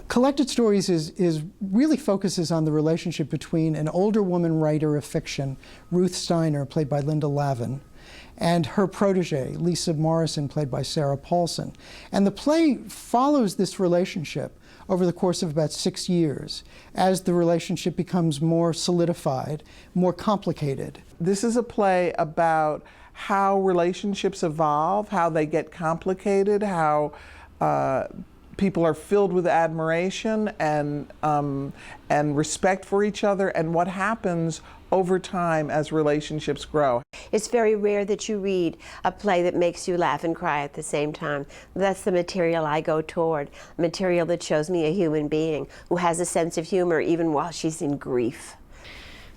Collected Stories is really focuses on the relationship between an older woman writer of fiction, Ruth Steiner, played by Linda Lavin, and her protégé, Lisa Morrison, played by Sarah Paulson. And the play follows this relationship over the course of about 6 years as the relationship becomes more solidified, more complicated. This is a play about how relationships evolve, how they get complicated, how people are filled with admiration and respect for each other, and what happens over time as relationships grow. It's very rare that you read a play that makes you laugh and cry at the same time. That's the material I go toward, material that shows me a human being who has a sense of humor even while she's in grief.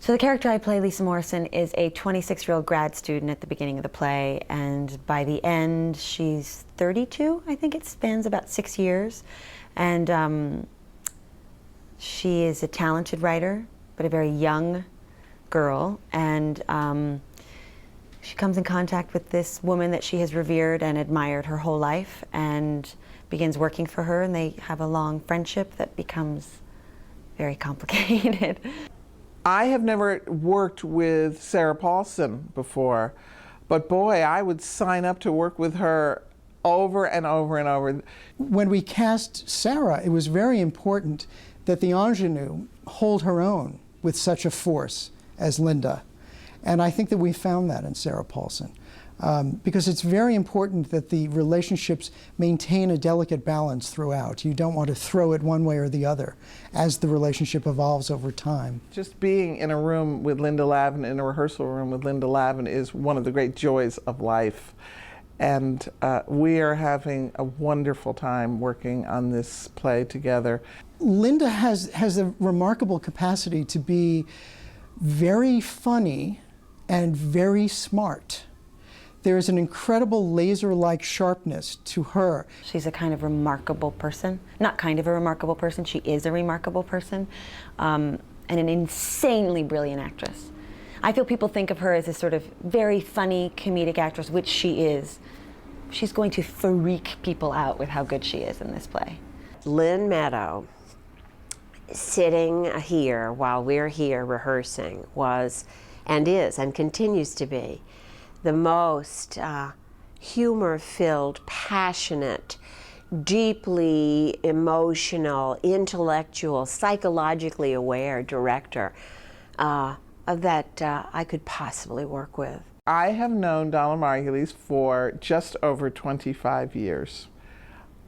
So the character I play, Lisa Morrison, is a 26-year-old grad student at the beginning of the play, and by the end she's 32. I think it spans about 6 years. And she is a talented writer, but a very young girl, and she comes in contact with this woman that she has revered and admired her whole life, and begins working for her, and they have a long friendship that becomes very complicated. I have never worked with Sarah Paulson before, but boy, I would sign up to work with her over and over and over. When we cast Sarah, it was very important that the ingenue hold her own with such a force as Linda. And I think that we found that in Sarah Paulson. Because it's very important that the relationships maintain a delicate balance throughout. You don't want to throw it one way or the other as the relationship evolves over time. Just being in a room with Linda Lavin, in a rehearsal room with Linda Lavin, is one of the great joys of life. And we are having a wonderful time working on this play together. Linda has a remarkable capacity to be very funny and very smart. There is an incredible laser-like sharpness to her. She's a kind of remarkable person. Not kind of a remarkable person, she is a remarkable person, and an insanely brilliant actress. I feel people think of her as a sort of very funny comedic actress, which she is. She's going to freak people out with how good she is in this play. Lynne Meadow, sitting here while we're here rehearsing, was and is and continues to be the most humor-filled, passionate, deeply emotional, intellectual, psychologically aware director that I could possibly work with. I have known Donald Margulies for just over 25 years.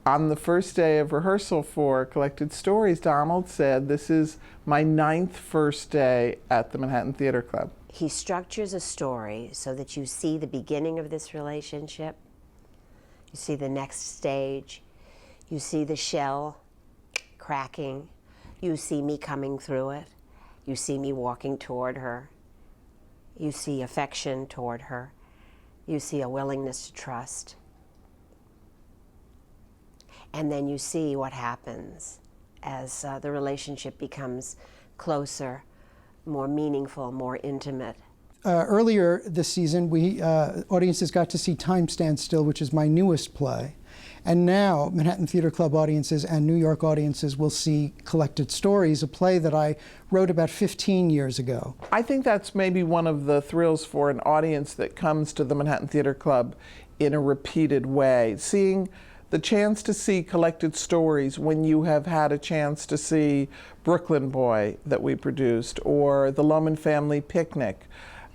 On the first day of rehearsal for Collected Stories, Donald said, "This is my 9th first day at the Manhattan Theater Club." He structures a story so that you see the beginning of this relationship, you see the next stage, you see the shell cracking, you see me coming through it, you see me walking toward her, you see affection toward her, you see a willingness to trust. And then you see what happens as the relationship becomes closer, more meaningful, more intimate. Earlier this season, audiences got to see Time Stands Still, which is my newest play. And now Manhattan Theater Club audiences and New York audiences will see Collected Stories, a play that I wrote about 15 years ago. I think that's maybe one of the thrills for an audience that comes to the Manhattan Theater Club in a repeated way. Seeing the chance to see Collected Stories when you have had a chance to see Brooklyn Boy that we produced, or The Lohman Family Picnic,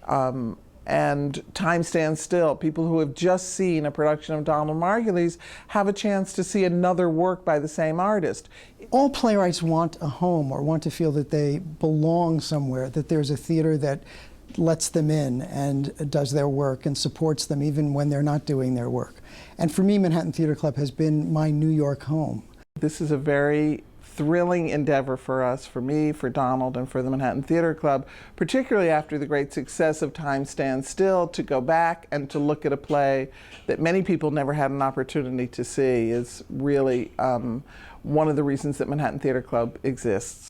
and Time Stands Still. People who have just seen a production of Donald Margulies have a chance to see another work by the same artist. All playwrights want a home, or want to feel that they belong somewhere, that there's a theater that lets them in and does their work and supports them even when they're not doing their work. And for me, Manhattan Theater Club has been my New York home. This is a very thrilling endeavor for us, for me, for Donald, and for the Manhattan Theater Club, particularly after the great success of Time Stands Still. To go back and to look at a play that many people never had an opportunity to see is really one of the reasons that Manhattan Theater Club exists.